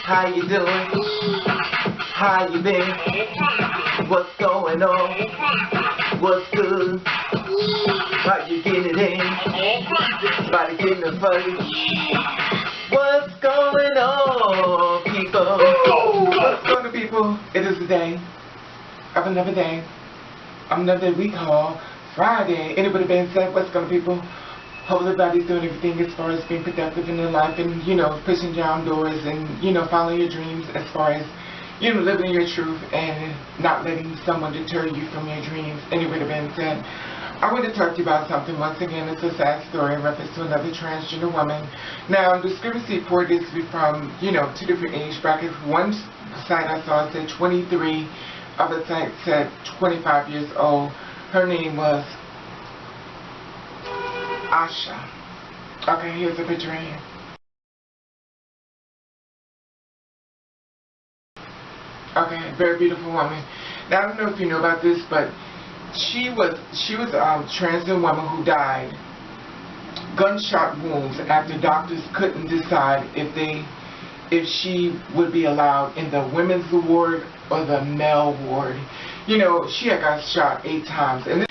How you doing? How you been? What's going on? What's good? How you getting it in? Body getting it funny. What's going on, people? What's going on, people? It is the day of another day. Another week call Friday. Anybody been said, what's going on, people? Hope everybody's doing everything as far as being productive in their life and, pushing down doors and, following your dreams as far as, living your truth and not letting someone deter you from your dreams. Anyway, that being said, I want to talk to you about something. Once again, it's a sad story in reference to another transgender woman. Now, the discrepancy for this from, two different age brackets. One site I saw said 23, other site said 25 years old. Her name was Alesha. Okay, here's a picture right here. Okay, very beautiful woman. Now, I don't know if you know about this, but she was a transgender woman who died gunshot wounds after doctors couldn't decide if she would be allowed in the women's ward or the male ward. She had got shot 8 times, and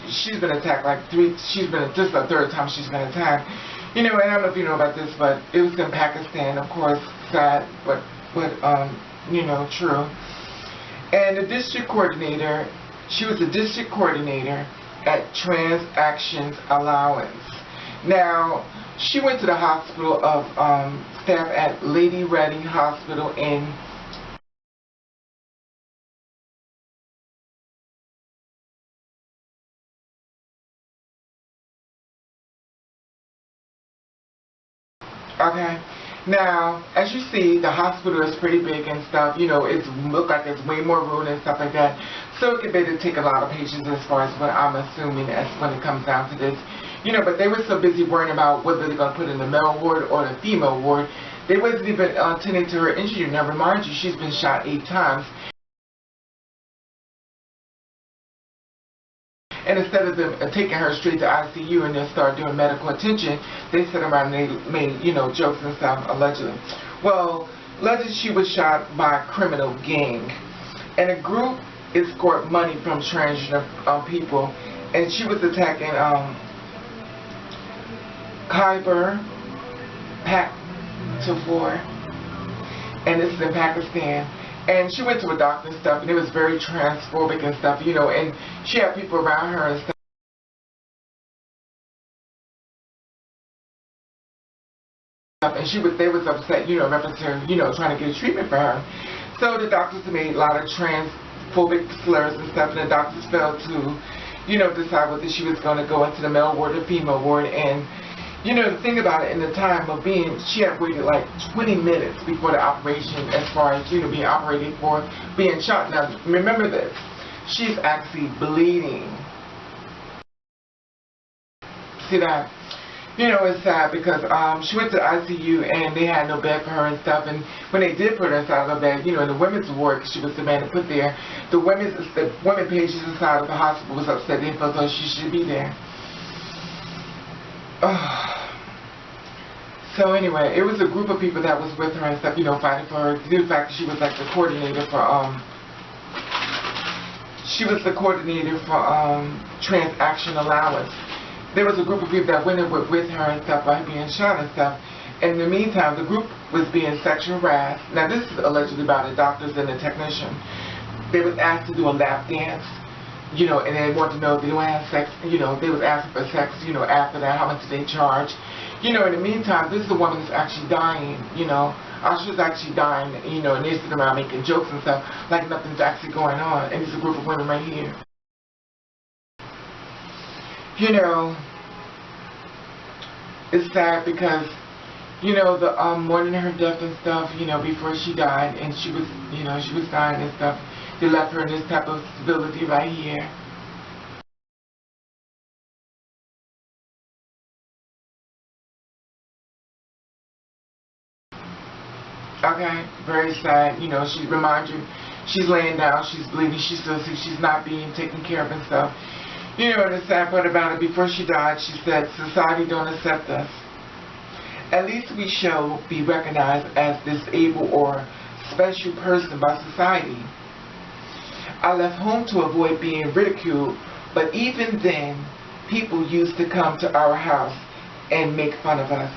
she's been attacked like 3. This is the 3rd time she's been attacked. And I don't know if you know about this, but it was in Pakistan, of course, sad, but true. And the district coordinator, she was the district coordinator at Trans Actions Allowance. Now, she went to the hospital of staff at Lady Reading Hospital in Okay. Now, as you see, the hospital is pretty big and stuff. It looks like there's way more room and stuff like that. So it could be to take a lot of patients as far as what I'm assuming as when it comes down to this. But they were so busy worrying about whether they're going to put in the male ward or the female ward. They wasn't even tending to her injury. Now, remind you, she's been shot 8 times. And instead of them taking her straight to ICU and then start doing medical attention, they sat around and they made, jokes and stuff, allegedly. Well, allegedly she was shot by a criminal gang. And a group escort money from transgender people. And she was attacking Khyber Pakhtunkhwa. And this is in Pakistan. And she went to a doctor and stuff, and it was very transphobic and stuff, and she had people around her and stuff. And they was upset, reference her, trying to get treatment for her. So the doctors made a lot of transphobic slurs and stuff, and the doctors failed to, decide whether she was going to go into the male ward or female ward. And the thing about it, in the time of being, she had waited like 20 minutes before the operation as far as, being operated for being shot. Now, remember this, she's actually bleeding. See that? It's sad because she went to the ICU and they had no bed for her and stuff. And when they did put her inside of the bed, in the women's ward, she was the man to put there, the women patients inside of the hospital was upset. They felt like she should be there. So anyway, it was a group of people that was with her and stuff, fighting for her. Due to the fact that she was like the coordinator for Trans Action Allowance. There was a group of people that went in with her and stuff by being shot and stuff. And in the meantime, the group was being sexually harassed. Now this is allegedly by the doctors and the technician. They was asked to do a lap dance. And they wanted to know if they don't have sex, they was asking for sex, after that, how much did they charge? In the meantime, this is a woman that's actually dying, Asha's actually dying, and they're sitting around making jokes and stuff, like nothing's actually going on, and it's a group of women right here. It's sad because, the morning of her death and stuff, before she died, and she was, she was dying and stuff, they left her in this type of stability right here. Okay, very sad. She reminds you, she's laying down, she's bleeding, she's still sick, she's not being taken care of and stuff. And the sad part about it, before she died, she said, society don't accept us. at least we shall be recognized as disabled or special person by society. I left home to avoid being ridiculed, but even then, people used to come to our house and make fun of us.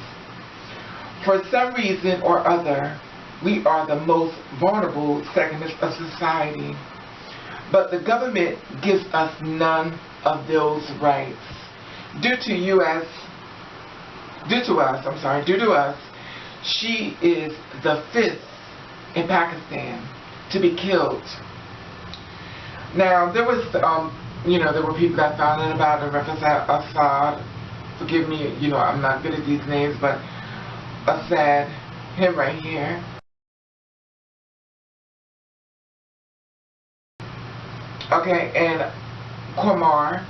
For some reason or other, we are the most vulnerable segments of society, but the government gives us none of those rights. Due to us, she is the 5th in Pakistan to be killed. Now, there was, there were people that found out about it, reference Assad. Forgive me, I'm not good at these names, but Assad, him right here. Okay, and Qamar,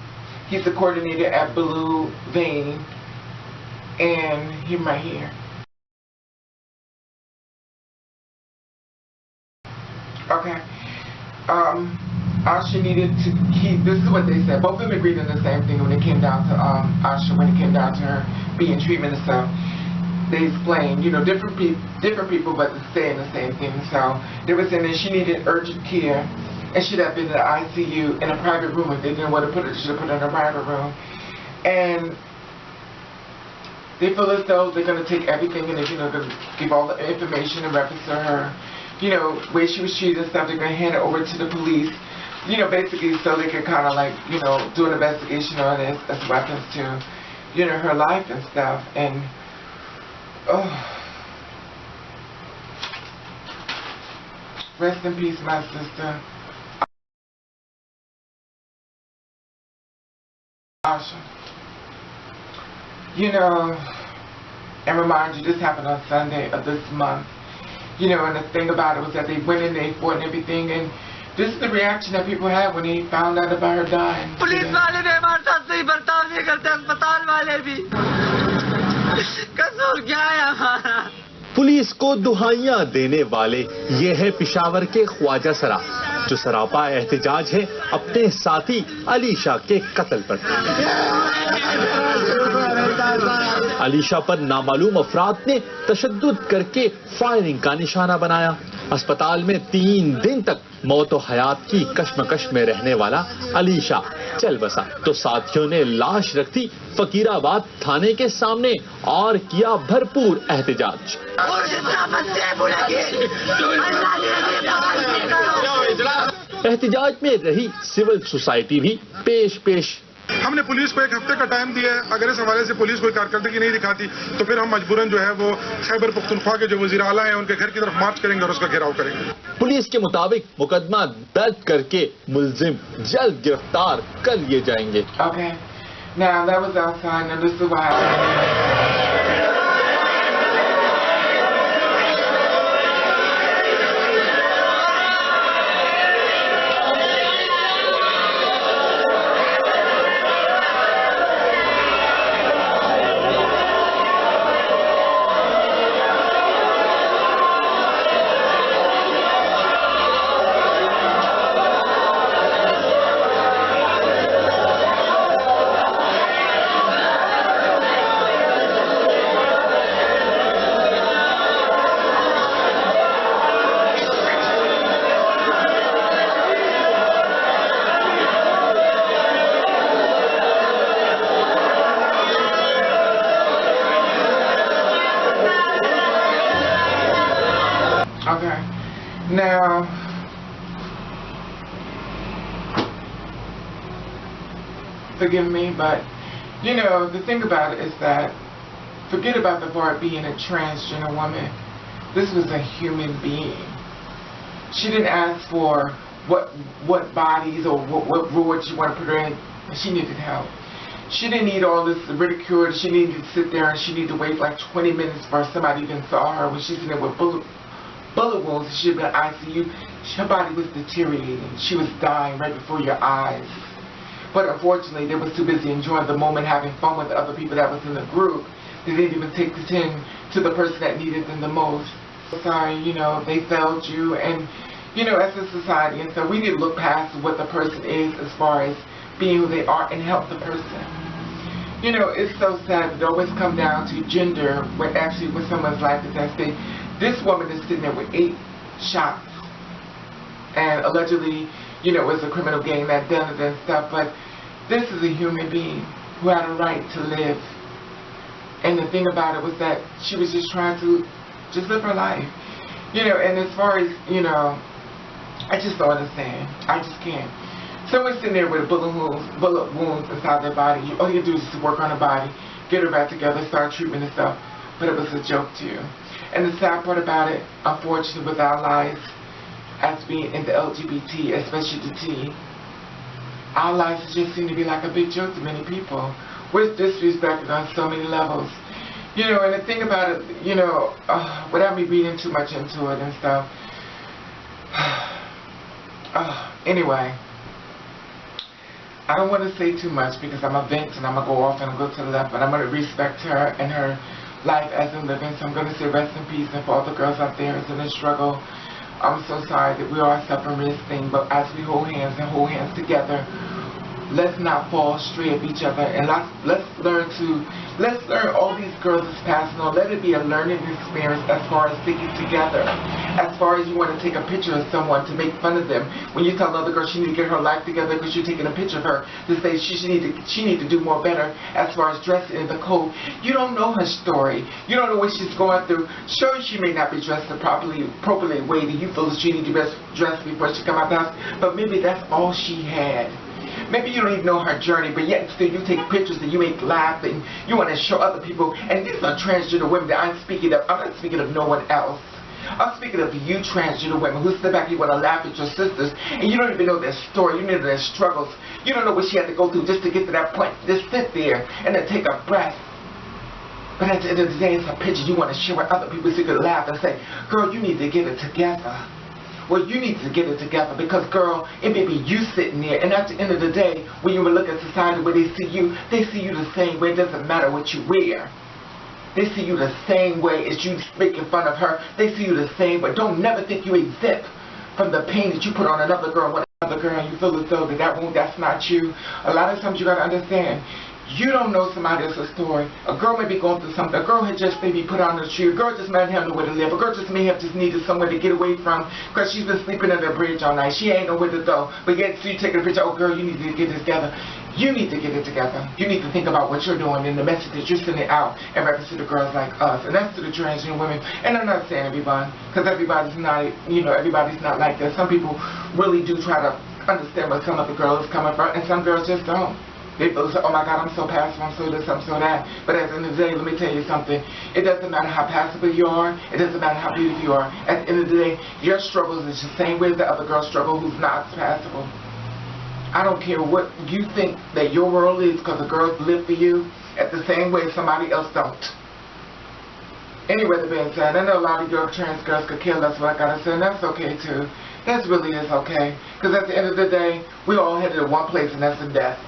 he's the coordinator at Blue Vein, and him right here. Okay, Alesha needed to keep, this is what they said, both of them agreed on the same thing when it came down to Alesha, when it came down to her being treatment and stuff. They explained, different people, but saying the same thing. So they were saying that she needed urgent care and should have been in the ICU in a private room. If they didn't want to put it, should have put her in a private room. And they feel as though they're going to take everything and they're going to give all the information and reference to her, where she was treated and stuff. They're going to hand it over to the police, basically so they can kind of like, do an investigation on this as weapons to, her life and stuff. And rest in peace, my sister. Alesha. And remind you, this happened on Sunday of this month. And the thing about it was that they went in, they fought and everything, and this is the reaction that people had when they found out about her dying. Police वाले भी हमारे साथ सही बर्ताव नहीं करते, अस्पताल वाले भी। कसूर क्या है हमारा? पुलिस को दुहाइयां देने वाले ये है पेशावर के ख्वाजा सरा, जो सरापा एहतजाज है अपने साथी अलीशा के कत्ल पर। अलीशा पर नामालूम अफराद ने तशद्दुद करके फायरिंग का निशाना बनाया। अस्पताल में 3 दिन तक मौत और हयात की कश्मकश में रहने वाला अलीशा चल बसा तो साथियों ने लाश रख दी फकीराबाद थाने के सामने और किया भरपूर एहतजाज। एहतजाज में रही सिविल सोसाइटी भी पेश। हमने पुलिस को 1 हफ्ते का टाइम दिया है। अगर इस हवाले से पुलिस कोई कारकर्दगी नहीं दिखाती तो फिर हम मजबूरन जो है वो खैबर पख्तूनख्वा के जो वजीर आला हैं उनके घर की तरफ मार्च करेंगे और उसका घेराव करेंगे। पुलिस के मुताबिक मुकदमा दर्ज करके मुलजिम जल्द गिरफ्तार कर लिए जाएंगे। Okay. Now that was outside. Now this is what happened. Okay. Now, forgive me, but, the thing about it is that, forget about the part being a transgender woman. This was a human being. She didn't ask for what bodies or what wards she wanted to put her in. She needed help. She didn't need all this ridicule. She needed to sit there and she needed to wait like 20 minutes for somebody even saw her when she's in there with bullet wounds. She had been in ICU. Her body was deteriorating. She was dying right before your eyes. But unfortunately, they was too busy enjoying the moment, having fun with the other people that was in the group. They didn't even take the attention to the person that needed them the most. Sorry, they failed you, and, as a society, and so we need to look past what the person is as far as being who they are and help the person. You know, it's so sad. It always comes down to gender when actually when someone's life is at stake. This woman is sitting there with 8 shots. And allegedly, you know, it was a criminal gang that done it and stuff. But this is a human being who had a right to live. And the thing about it was that she was just trying to just live her life. You know, and as far as, you know, I just don't understand. I just can't. Someone's sitting there with bullet wounds inside their body. All you do is just work on the body, get her back together, start treatment and stuff. But it was a joke to you. And the sad part about it, unfortunately, with our lives as being in the LGBT, especially the T, our lives just seem to be like a big joke to many people. We're disrespected on so many levels. You know, and the thing about it, you know, without me reading too much into it and stuff. Anyway, I don't want to say too much because I'm a vent and I'm going to go off and go to the left, but I'm going to respect her and her life as a living. So I'm going to say rest in peace, and for all the girls out there who's in a struggle, I'm so sorry that we are suffering this thing, but as we hold hands and hold hands together, let's not fall astray of each other, and let's learn all these girls is passing on. Let it be a learning experience as far as sticking together. As far as you want to take a picture of someone to make fun of them, when you tell another girl she need to get her life together because you're taking a picture of her to say she need to do more better as far as dressing in the code. You don't know her story. You don't know what she's going through. Sure, she may not be dressed appropriately way that you feel that she need to be dressed before she come out the house, but maybe that's all she had. Maybe you don't even know her journey, but yet still you take pictures and you make laugh and you want to show other people. And these are transgender women that I'm speaking of. I'm not speaking of no one else. I'm speaking of you transgender women who sit back and you want to laugh at your sisters and you don't even know their story. You don't know their struggles. You don't know what she had to go through just to get to that point. Just sit there and then take a breath. But at the end of the day, it's a picture you want to share with other people so you can laugh and say, girl, you need to get it together. Well, you need to get it together because, girl, it may be you sitting there. And at the end of the day, when you look at society where they see you the same way. It doesn't matter what you wear. They see you the same way as you making fun of her. They see you the same way. Don't never think you exempt from the pain that you put on another girl when another girl and you feel as though that's not you. A lot of times you got to understand, you don't know somebody else's story. A girl may be going through something. A girl had just maybe put on a tree. A girl just might have nowhere to live. A girl just may have just needed somewhere to get away from because she's been sleeping under a bridge all night. She ain't nowhere to go. But yet, so you take a picture. Oh, girl, you need to get it together. You need to get it together. You need to think about what you're doing and the message that you're sending out in reference to the girls like us. And that's to the transgender women. And I'm not saying everyone, because everybody's not, you know, everybody's not like that. Some people really do try to understand where some of the girls coming from, and some girls just don't. They feel so, oh my God, I'm so passive, I'm so this, I'm so that. But at the end of the day, let me tell you something. It doesn't matter how passive you are. It doesn't matter how beautiful you are. At the end of the day, your struggles is the same way as the other girl's struggle who's not passive. I don't care what you think that your world is because the girls live for you at the same way somebody else don't. Anyway, the being said, I know a lot of your trans girls could kill us, what I gotta say, and that's okay too. That really is okay. Because at the end of the day, we all headed to one place, and that's in death.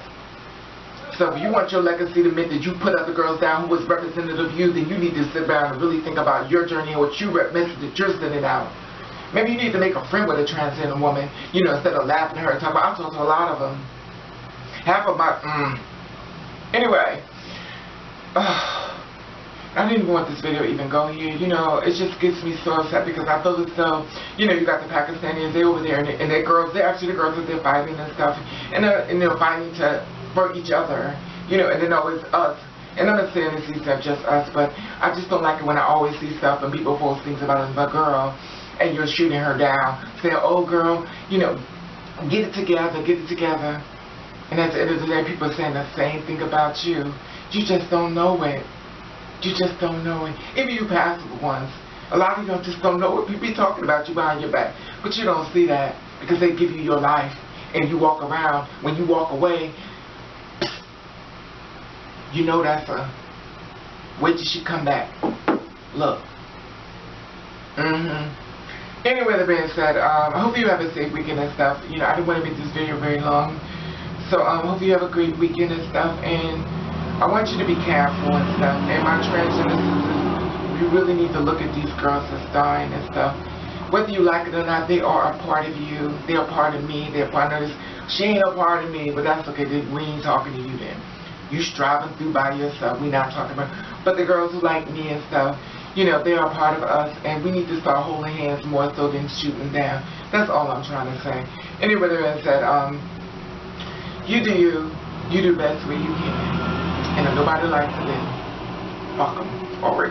So if you want your legacy to mean that you put other girls down who was representative of you, then you need to sit down and really think about your journey and what you message that you're sending out. Maybe you need to make a friend with a transgender woman, you know, instead of laughing at her and talking about, I talk to a lot of them. Half of my, Anyway, I didn't even want this video to even go here. You know, it just gets me so upset because I feel as though, you know, you got the Pakistanis, they're over there, and they're girls, they're actually the girls that they're fighting and stuff, and they're fighting for each other, you know, and then always us. And I'm not saying this is just us, but I just don't like it when I always see stuff and people post things about a girl and you're shooting her down, saying, oh girl, you know, get it together, get it together. And at the end of the day, people are saying the same thing about you. You just don't know it. You just don't know it. Even you passive ones, a lot of you just don't know it. People be talking about you behind your back, but you don't see that because they give you your life and you walk around. When you walk away, you know that's a, wait till she come back. Look. Anyway, that being said, I hope you have a safe weekend and stuff. You know, I didn't want to make this video very long. So, I hope you have a great weekend and stuff. And I want you to be careful and stuff. And my transgender sisters, you really need to look at these girls that's dying and stuff. Whether you like it or not, they are a part of you. They're a part of me. They're a part of this. She ain't a part of me, but that's okay. We ain't talking to you then. you striving through by yourself. We're not talking about, but the girls who like me and stuff, you know, they are part of us, and we need to start holding hands more so than shooting down. That's all I'm trying to say. Anyway, there is that, you do you do best where you can, and if nobody likes it, then fuck them, or